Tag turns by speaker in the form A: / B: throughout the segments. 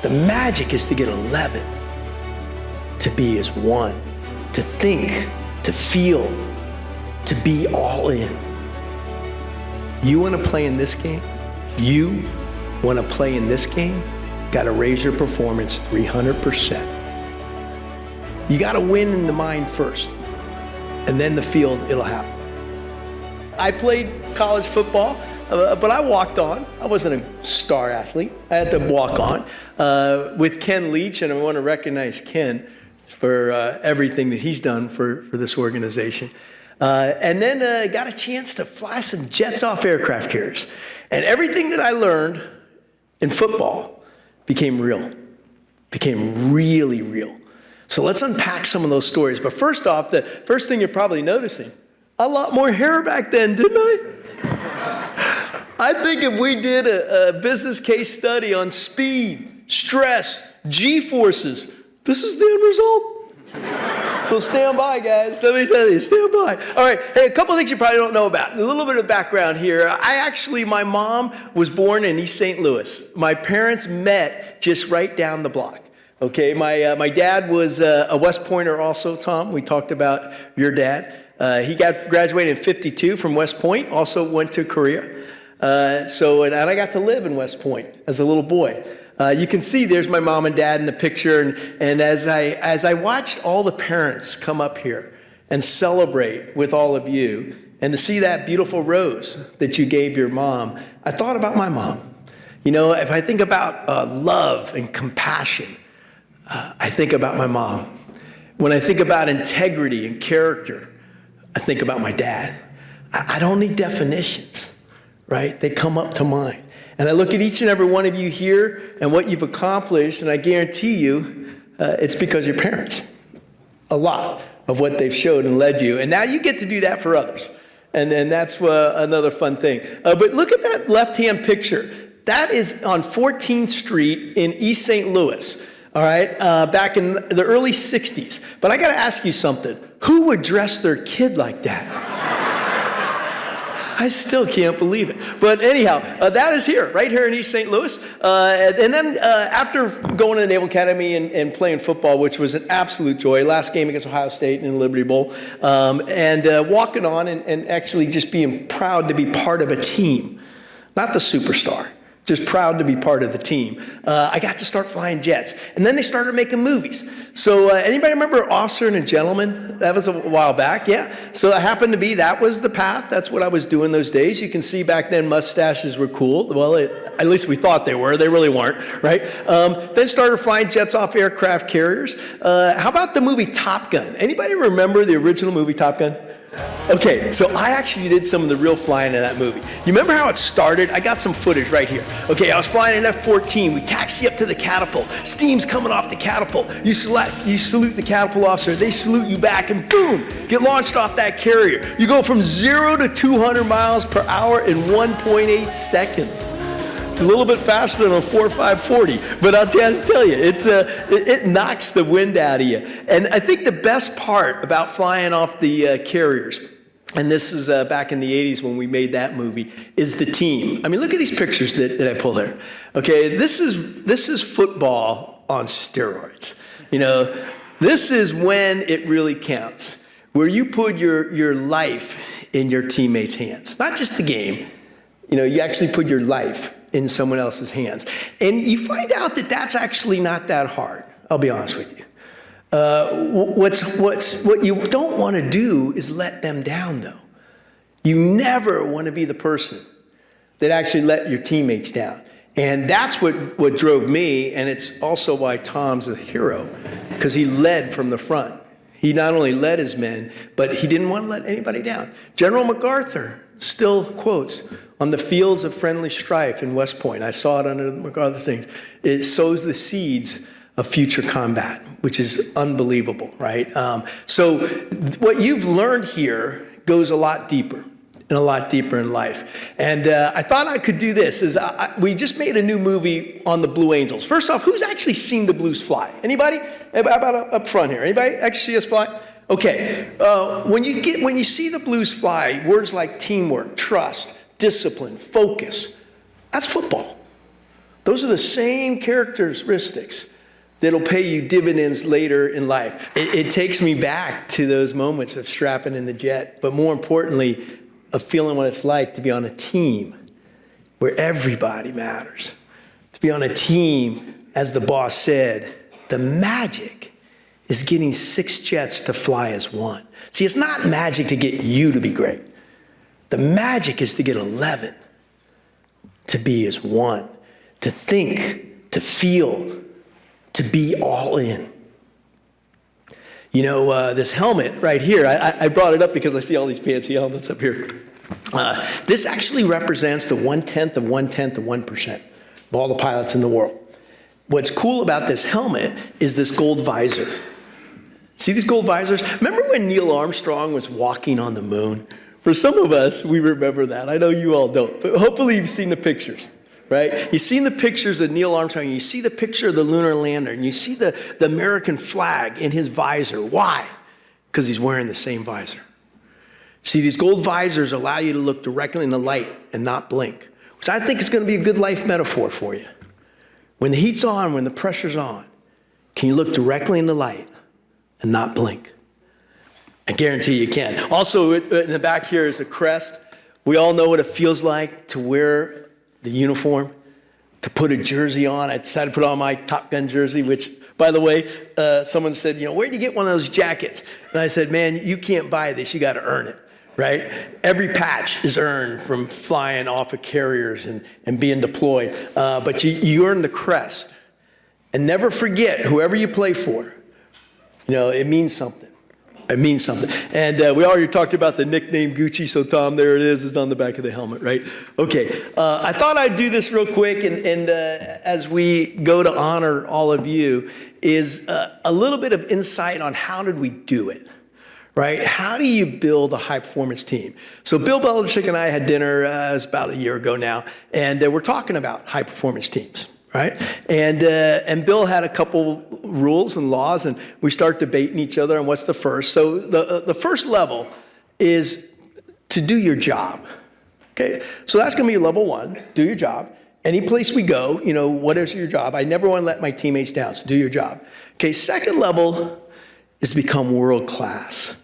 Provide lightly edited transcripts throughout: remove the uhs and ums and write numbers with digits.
A: The magic is to get 11, to be as one, to think, to feel, to be all in. You want to play in this game? You want to play in this game? Got to raise your performance 300%. You got to win in the mind first, and then the field, it'll happen. I played college football, but I walked on. I wasn't a star athlete. I had to walk on with Ken Leach, and I want to recognize Ken for everything that he's done for this organization. And then got a chance to fly some jets off aircraft carriers. And everything that I learned in football became real, became really real. So let's unpack some of those stories. But first off, the first thing you're probably noticing, a lot more hair back then, didn't I? I think if we did a business case study on speed, stress, G-forces, this is the end result. So stand by, guys. Let me tell you, stand by. All right, hey, a couple of things you probably don't know about. A little bit of background here. My mom was born in East St. Louis. My parents met just right down the block. Okay, my dad was a West Pointer also, Tom. We talked about your dad. He graduated in 52 from West Point, also went to Korea. And I got to live in West Point as a little boy. You can see there's my mom and dad in the picture. And as I watched all the parents come up here and celebrate with all of you, and to see that beautiful rose that you gave your mom, I thought about my mom. You know, if I think about love and compassion, I think about my mom. When I think about integrity and character, I think about my dad. I don't need definitions, right? They come up to mind. And I look at each and every one of you here and what you've accomplished, and I guarantee you, it's because your parents. A lot of what they've showed and led you. And now you get to do that for others. And that's another fun thing. But look at that left-hand picture. That is on 14th Street in East St. Louis. All right, back in the early 60s. But I got to ask you something. Who would dress their kid like that? I still can't believe it. But anyhow, that is here, right here in East St. Louis. And then after going to the Naval Academy and playing football, which was an absolute joy, last game against Ohio State in the Liberty Bowl, and walking on and actually just being proud to be part of a team, not the superstar. Just proud to be part of the team. I got to start flying jets. And then they started making movies. So anybody remember Officer and a Gentleman? That was a while back, yeah. So that was the path. That's what I was doing those days. You can see back then mustaches were cool. Well, at least we thought they were. They really weren't, right? Then started flying jets off aircraft carriers. How about the movie Top Gun? Anybody remember the original movie Top Gun? Okay, so I actually did some of the real flying in that movie. You remember how it started? I got some footage right here. Okay, I was flying an F-14. We taxi up to the catapult. Steam's coming off the catapult. You salute the catapult officer. They salute you back, and boom, get launched off that carrier. You go from 0 to 200 miles per hour in 1.8 seconds. It's a little bit faster than a 4.540, but I'll tell you, it knocks the wind out of you. And I think the best part about flying off the carriers, and this is back in the 80s when we made that movie, is the team. I mean, look at these pictures that I pull there. Okay, this is football on steroids. You know, this is when it really counts, where you put your life in your teammates' hands. Not just the game, you know, you actually put your life in someone else's hands. And you find out that that's actually not that hard, I'll be honest with you. What you don't want to do is let them down, though. You never want to be the person that actually let your teammates down. And that's what drove me, and it's also why Tom's a hero, because he led from the front. He not only led his men, but he didn't want to let anybody down. General MacArthur still quotes, "On the fields of friendly strife in West Point," I saw it under MacArthur's things, "it sows the seeds of future combat," which is unbelievable, right? So what you've learned here goes a lot deeper and a lot deeper in life. And I thought I could do this. We just made a new movie on the Blue Angels. First off, who's actually seen the Blues fly? Anybody? How about up front here? Anybody actually see us fly? Okay. When you see the Blues fly, words like teamwork, trust, discipline, focus, that's football. Those are the same characteristics that'll pay you dividends later in life. It takes me back to those moments of strapping in the jet, but more importantly, of feeling what it's like to be on a team where everybody matters. To be on a team, as the boss said, the magic is getting 6 jets to fly as one. See, it's not magic to get you to be great. The magic is to get 11 to be as one, to think, to feel, to be all in. You know, this helmet right here, I brought it up because I see all these fancy helmets up here. This actually represents the 1/10 of 1/10 of 1% of all the pilots in the world. What's cool about this helmet is this gold visor. See these gold visors? Remember when Neil Armstrong was walking on the moon? For some of us, we remember that. I know you all don't, but hopefully you've seen the pictures, right? You've seen the pictures of Neil Armstrong, and you see the picture of the lunar lander, and you see the American flag in his visor. Why? Because he's wearing the same visor. See, these gold visors allow you to look directly in the light and not blink, which I think is going to be a good life metaphor for you. When the heat's on, when the pressure's on, can you look directly in the light and not blink? I guarantee you can. Also, in the back here is a crest. We all know what it feels like to wear the uniform, to put a jersey on. I decided to put on my Top Gun jersey, which, by the way, someone said, you know, where do you get one of those jackets? And I said, man, you can't buy this. You got to earn it, right? Every patch is earned from flying off of carriers and being deployed. But you earn the crest. And never forget, whoever you play for, you know, it means something. It means something. And we already talked about the nickname Gucci, so Tom, there it is. It's on the back of the helmet, right? Okay, I thought I'd do this real quick, and as we go to honor all of you, is a little bit of insight on how did we do it, right? How do you build a high-performance team? So Bill Belichick and I had dinner, it was about a year ago now, and we're talking about high-performance teams. Right? And Bill had a couple rules and laws, and we start debating each other on what's the first. So the first level is to do your job. Okay? So that's going to be level 1, do your job. Any place we go, you know, what is your job? I never want to let my teammates down, so do your job. Okay, second level is to become world class.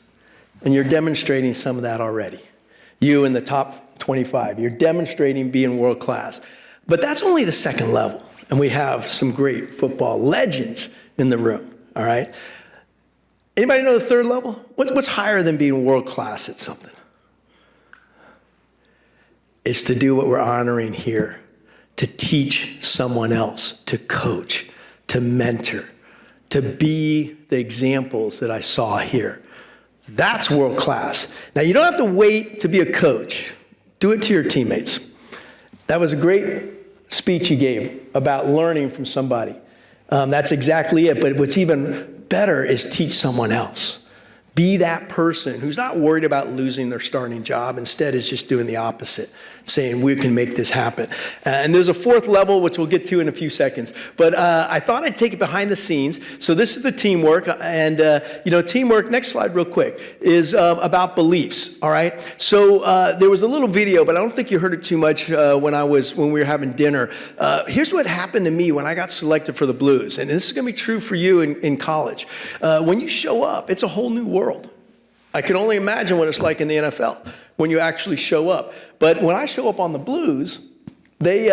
A: And you're demonstrating some of that already. You in the top 25, you're demonstrating being world class. But that's only the second level. And we have some great football legends in the room, all right? Anybody know the third level? What's higher than being world class at something? It's to do what we're honoring here, to teach someone else, to coach, to mentor, to be the examples that I saw here. That's world class. Now, you don't have to wait to be a coach. Do it to your teammates. That was a great speech you gave about learning from somebody. That's exactly it. But what's even better is teach someone else. Be that person who's not worried about losing their starting job. Instead, is just doing the opposite, saying we can make this happen. And there's a fourth level, which we'll get to in a few seconds. But I thought I'd take it behind the scenes. So this is the teamwork. And, you know, teamwork, next slide real quick, is about beliefs, all right? So there was a little video, but I don't think you heard it too much when we were having dinner. Here's what happened to me when I got selected for the Blues. And this is going to be true for you in college. When you show up, it's a whole new world. I can only imagine what it's like in the NFL when you actually show up. But when I show up on the Blues, they,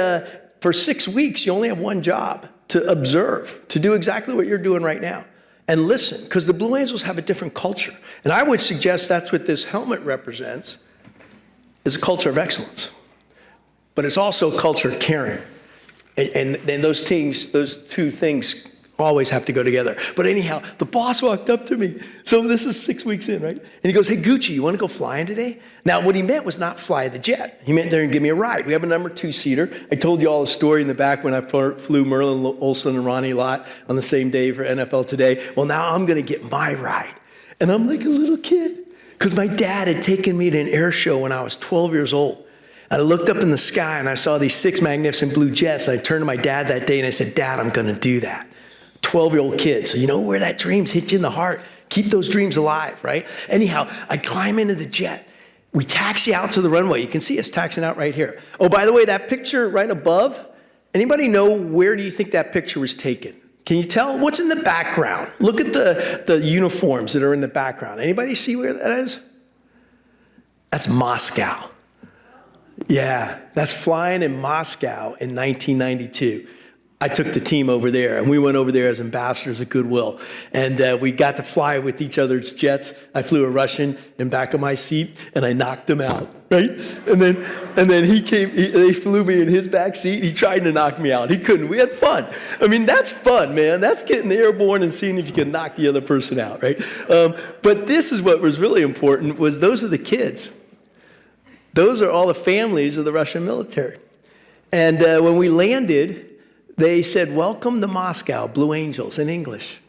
A: for 6 weeks, you only have one job: to observe, to do exactly what you're doing right now, and listen, because the Blue Angels have a different culture. And I would suggest that's what this helmet represents, is a culture of excellence. But it's also a culture of caring. And those two things always have to go together. But anyhow, the boss walked up to me. So this is 6 weeks in, right? And he goes, hey, Gucci, you want to go flying today? Now, what he meant was not fly the jet. He meant there and give me a ride. We have a number 2-seater. I told you all a story in the back when I flew Merlin Olsen and Ronnie Lott on the same day for NFL Today. Well, now I'm going to get my ride. And I'm like a little kid, because my dad had taken me to an air show when I was 12 years old. I looked up in the sky and I saw these 6 magnificent blue jets. I turned to my dad that day and I said, Dad, I'm going to do that. 12-year-old kid. So you know where that dreams hit you in the heart. Keep those dreams alive, right? Anyhow, I climb into the jet. We taxi out to the runway. You can see us taxiing out right here. Oh, by the way, that picture right above Anybody know where do you think that picture was taken? Can you tell? What's in the background? Look at the uniforms that are in the background. Anybody see where that is? That's Moscow. Yeah, that's flying in Moscow in 1992. I took the team over there, and we went over there as ambassadors of goodwill. And we got to fly with each other's jets. I flew a Russian in back of my seat, and I knocked him out, right? And then he came, they flew me in his back seat. He tried to knock me out. He couldn't. We had fun. I mean, that's fun, man. That's getting airborne and seeing if you can knock the other person out, right? But this is what was really important, was those are the kids. Those are all the families of the Russian military. And when we landed, they said, "Welcome to Moscow, Blue Angels," in English,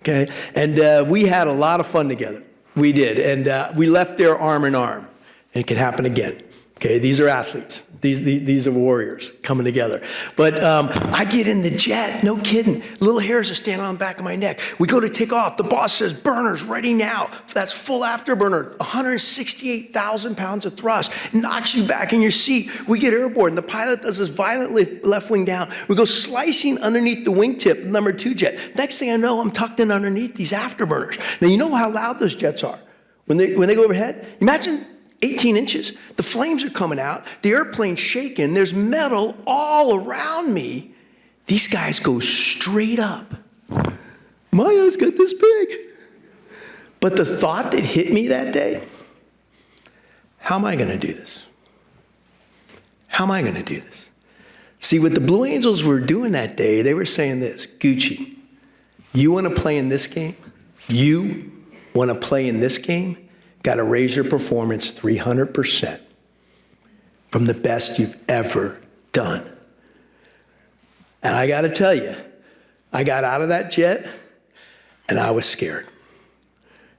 A: okay? And we had a lot of fun together. We did, and we left there arm in arm, and it could happen again, okay? These are athletes. These are warriors coming together. But I get in the jet, no kidding. Little hairs are standing on the back of my neck. We go to take off. The boss says, "Burners ready now." That's full afterburner, 168,000 pounds of thrust, knocks you back in your seat. We get airborne. The pilot does this violent left wing down. We go slicing underneath the wingtip, number 2 jet. Next thing I know, I'm tucked in underneath these afterburners. Now, you know how loud those jets are. When they go overhead, imagine 18 inches. The flames are coming out. The airplane's shaking. There's metal all around me. These guys go straight up. My eyes got this big. But the thought that hit me that day, how am I going to do this? How am I going to do this? See, what the Blue Angels were doing that day, they were saying this: Gucci, you want to play in this game? You want to play in this game? Got to raise your performance 300% from the best you've ever done. And I got to tell you, I got out of that jet and I was scared.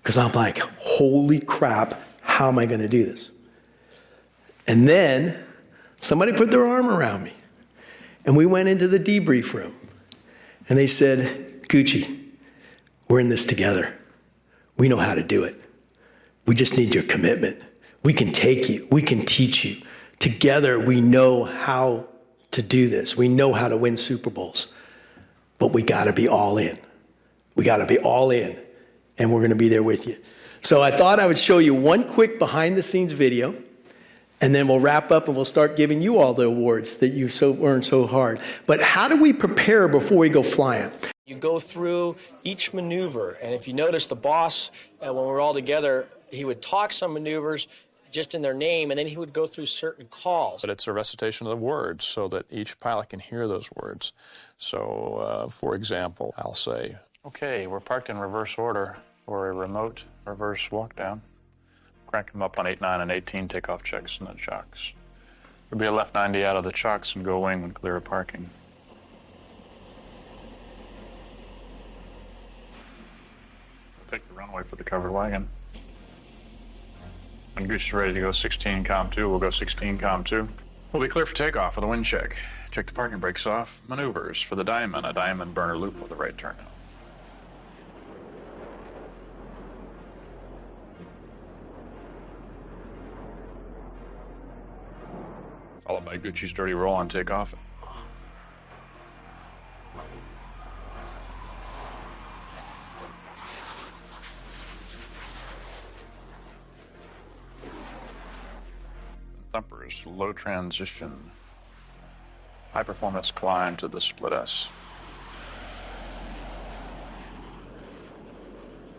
A: Because I'm like, holy crap, how am I going to do this? And then somebody put their arm around me. And we went into the debrief room. And they said, "Gucci, we're in this together. We know how to do it. We just need your commitment. We can take you. We can teach you. Together, we know how to do this. We know how to win Super Bowls. But we got to be all in. We got to be all in. And we're going to be there with you." So I thought I would show you one quick behind-the-scenes video, and then we'll wrap up and we'll start giving you all the awards that you earned so hard. But how do we prepare before we go flying? You go through each maneuver, and if you notice, the boss, when we're all together, he would talk some maneuvers just in their name, and then he would go through certain calls.
B: But it's a recitation of the words so that each pilot can hear those words. So, for example, I'll say, "Okay, we're parked in reverse order for a remote reverse walk down. Crank them up on 8, 9, and 18 takeoff checks and then chocks. There'll be a left 90 out of the chocks and go wing when clear of parking. Take the runway for the covered wagon. When Goose is ready to go 16 com 2, we'll go 16 com 2. We'll be clear for takeoff with a wind check. Check the parking brakes off. Maneuvers for the diamond, a diamond burner loop with a right turn out. Followed by Gucci's dirty roll on takeoff. Thumpers, low transition, high performance climb to the split S.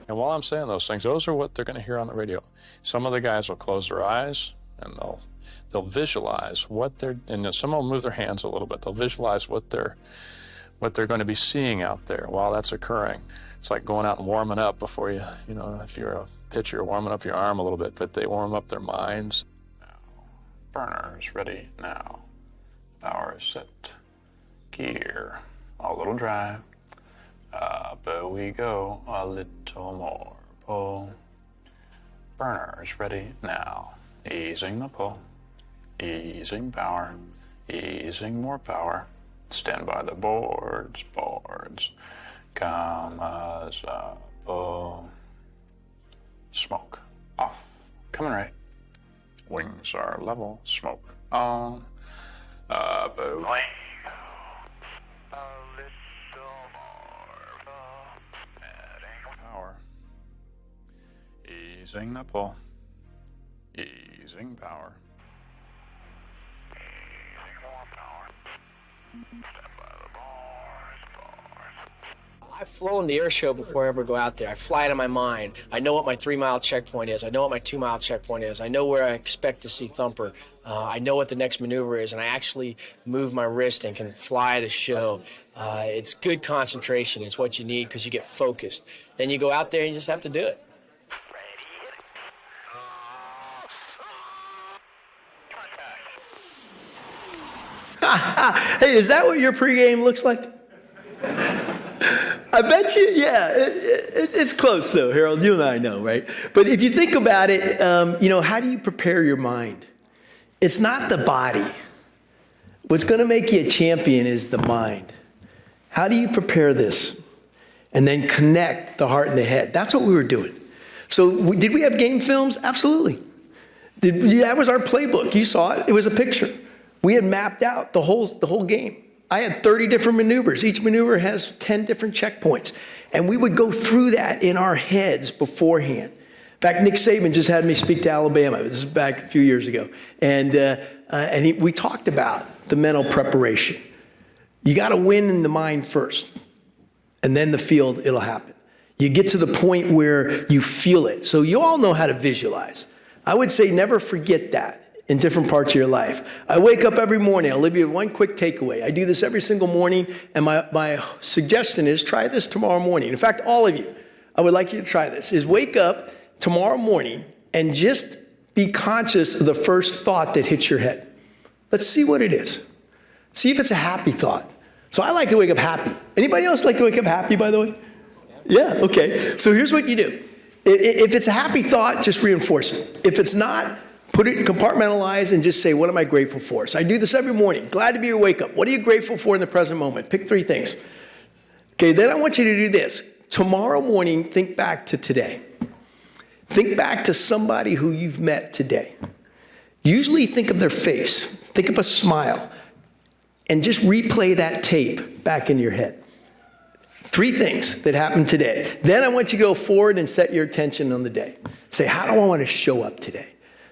B: And while I'm saying those things, those are what they're going to hear on the radio. Some of the guys will close their eyes and they'll visualize what they're, and some will move their hands a little bit. They'll visualize what they're going to be seeing out there while that's occurring. It's like going out and warming up before you know, if you're a pitcher, warming up your arm a little bit, but they warm up their minds. Burners ready now. Power is set. Gear. A little drive. Up we go. A little more pull. Burners ready now. Easing the pull. Easing power. Easing more power. Stand by the boards. Boards. Commas up. Pull. Smoke. Off. Coming right. Wings are level, smoke on, Easing the pull. Easing power. Easing more power. Stand by the bars.
C: I've flown the air show before I ever go out there. I fly it in my mind. I know what my 3-mile checkpoint is. I know what my 2-mile checkpoint is. I know where I expect to see Thumper. I know what the next maneuver is, and I actually move my wrist and can fly the show. It's good concentration. It's what you need because you get focused. Then you go out there and you just have to do it.
A: Hey, is that what your pregame looks like? I bet you, yeah, it's close though, Harold. You and I know, right? But if you think about it, how do you prepare your mind? It's not the body. What's going to make you a champion is the mind. How do you prepare this? And then connect the heart and the head. That's what we were doing. So did we have game films? Absolutely. That was our playbook. You saw it. It was a picture. We had mapped out the whole game. I had 30 different maneuvers. Each maneuver has 10 different checkpoints. And we would go through that in our heads beforehand. In fact, Nick Saban just had me speak to Alabama. This is back a few years ago. And we talked about the mental preparation. You got to win in the mind first. And then the field, it'll happen. You get to the point where you feel it. So you all know how to visualize. I would say never forget that in different parts of your life. I wake up every morning. I'll leave you with one quick takeaway. I do this every single morning, and my suggestion is try this tomorrow morning. In fact, all of you, I would like you to try this, is wake up tomorrow morning and just be conscious of the first thought that hits your head. Let's see what it is. See if it's a happy thought. So I like to wake up happy. Anybody else like to wake up happy, by the way? Yeah, okay. So here's what you do. If it's a happy thought, just reinforce it. If it's not, put it, compartmentalize, and just say, what am I grateful for? So I do this every morning. Glad to be your wake up. What are you grateful for in the present moment? Pick 3 things. Okay, then I want you to do this. Tomorrow morning, think back to today. Think back to somebody who you've met today. Usually think of their face. Think of a smile. And just replay that tape back in your head. 3 things that happened today. Then I want you to go forward and set your attention on the day. Say, how do I want to show up today?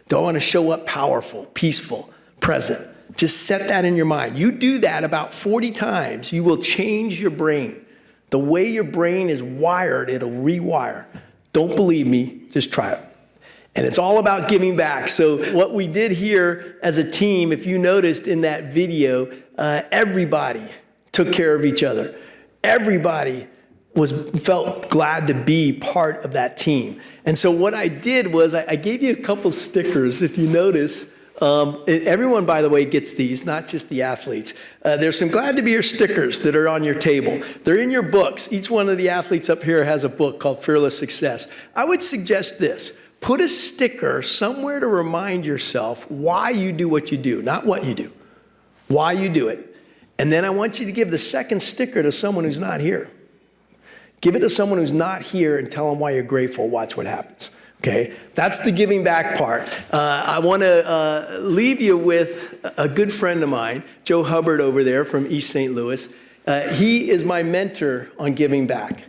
A: Do I want to show up powerful, peaceful, present? Just set that in your mind. You do that about 40 times, you will change your brain. The way your brain is wired, it'll rewire. Don't believe me, just try it. And it's all about giving back. So what we did here as a team, if you noticed in that video, everybody took care of each other. Everybody felt glad to be part of that team. And so what I did was I gave you a couple stickers, if you notice. Everyone, by the way, gets these, not just the athletes. There's some glad to be here stickers that are on your table. They're in your books. Each one of the athletes up here has a book called Fearless Success. I would suggest this. Put a sticker somewhere to remind yourself why you do what you do, not what you do, why you do it. And then I want you to give the second sticker to someone who's not here. Give it to someone who's not here and tell them why you're grateful. Watch what happens. Okay, that's the giving back part. I want to leave you with a good friend of mine, Joe Hubbard over there from East St. Louis. He is my mentor on giving back.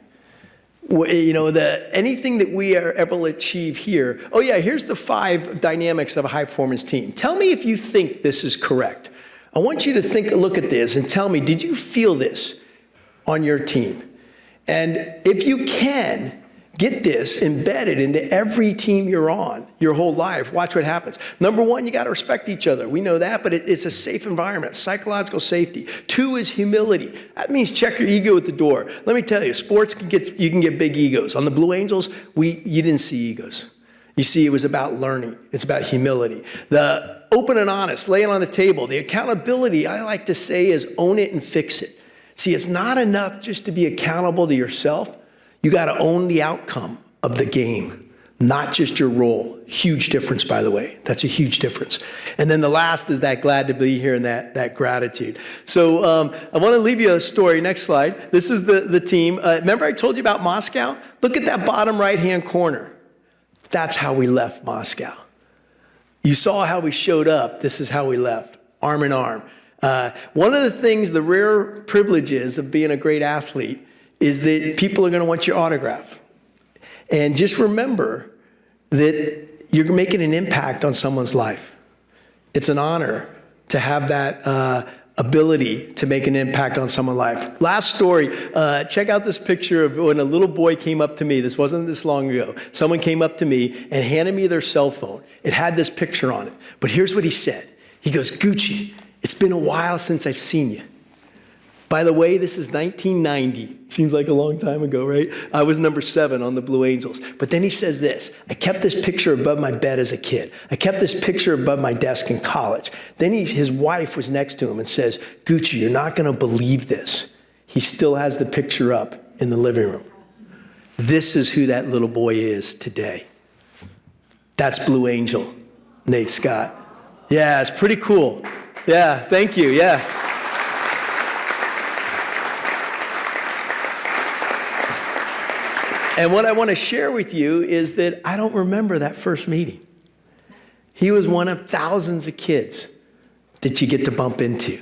A: Anything that we are able to achieve here. Oh yeah, here's the 5 dynamics of a high performance team. Tell me if you think this is correct. I want you to look at this and tell me, did you feel this on your team? And if you can, get this embedded into every team you're on your whole life. Watch what happens. Number 1, you got to respect each other. We know that, but it's a safe environment, psychological safety. 2 is humility. That means check your ego at the door. Let me tell you, sports you can get big egos. On the Blue Angels, you didn't see egos. You see, it was about learning. It's about humility. The open and honest, lay it on the table. The accountability, I like to say, is own it and fix it. See, it's not enough just to be accountable to yourself. You got to own the outcome of the game, not just your role. Huge difference, by the way. That's a huge difference. And then the last is that glad to be here and that gratitude. So I want to leave you a story. Next slide. This is the team. Remember I told you about Moscow? Look at that bottom right-hand corner. That's how we left Moscow. You saw how we showed up. This is how we left, arm in arm. One of the things, the rare privileges of being a great athlete is that people are going to want your autograph. And just remember, that you're making an impact on someone's life. It's an honor to have that ability to make an impact on someone's life. Last story, check out this picture of when a little boy came up to me. This wasn't this long ago. Someone came up to me and handed me their cell phone. It had this picture on it. But here's what he said. He goes, "Gucci, it's been a while since I've seen you. By the way, this is 1990. Seems like a long time ago, right? I was number 7 on the Blue Angels." But then he says this, "I kept this picture above my bed as a kid. I kept this picture above my desk in college." Then his wife was next to him and says, "Gucci, you're not going to believe this. He still has the picture up in the living room." This is who that little boy is today. That's Blue Angel, Nate Scott. Yeah, it's pretty cool. Yeah, thank you, yeah. And what I want to share with you is that I don't remember that first meeting. He was one of thousands of kids that you get to bump into.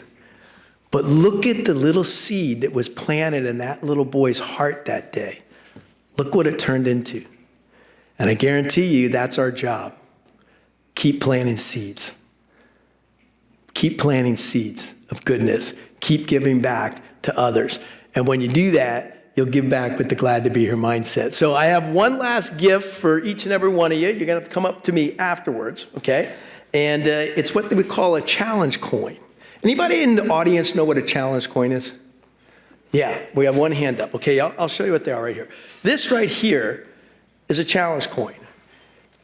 A: But look at the little seed that was planted in that little boy's heart that day. Look what it turned into. And I guarantee you that's our job. Keep planting seeds. Keep planting seeds of goodness. Keep giving back to others. And when you do that, you'll give back with the glad to be here mindset. So I have one last gift for each and every one of you. You're going to have to come up to me afterwards, okay? And it's what we call a challenge coin. Anybody in the audience know what a challenge coin is? Yeah, we have one hand up. Okay, I'll show you what they are right here. This right here is a challenge coin.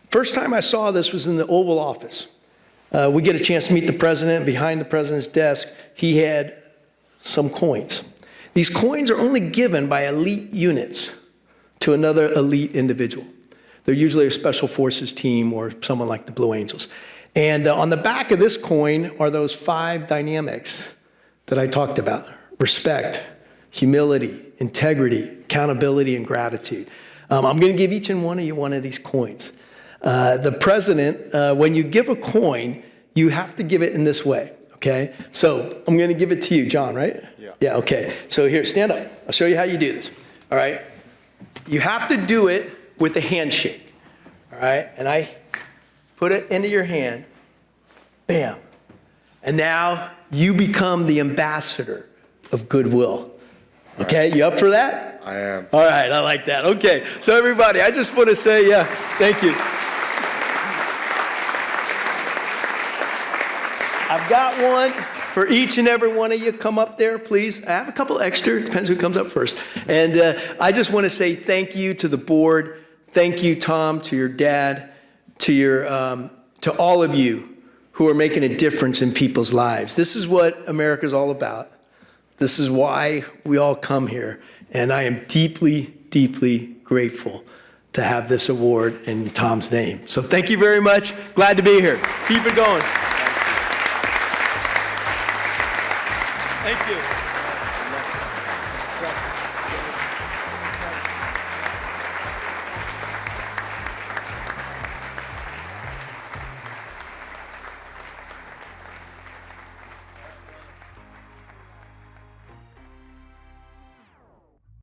A: First time I saw this was in the Oval Office. We get a chance to meet the president. Behind the president's desk, he had some coins. These coins are only given by elite units to another elite individual. They're usually a special forces team or someone like the Blue Angels. And on the back of this coin are those 5 dynamics that I talked about: respect, humility, integrity, accountability, and gratitude. I'm going to give each and one of you one of these coins. The president, when you give a coin, you have to give it in this way. Okay, so I'm going to give it to you, John, right? Yeah. Yeah, okay. So here, stand up. I'll show you how you do this. All right? You have to do it with a handshake. All right? And I put it into your hand. Bam. And now you become the ambassador of goodwill. Okay, you up for that?
D: I am.
A: All right, I like that. Okay, so everybody, I just want to say, yeah, thank you. I've got one for each and every one of you. Come up there, please. I have a couple extra. It depends who comes up first. And I just want to say thank you to the board. Thank you, Tom, to your dad, to all of you who are making a difference in people's lives. This is what America's all about. This is why we all come here. And I am deeply, deeply grateful to have this award in Tom's name. So thank you very much. Glad to be here. Keep it going. Thank you.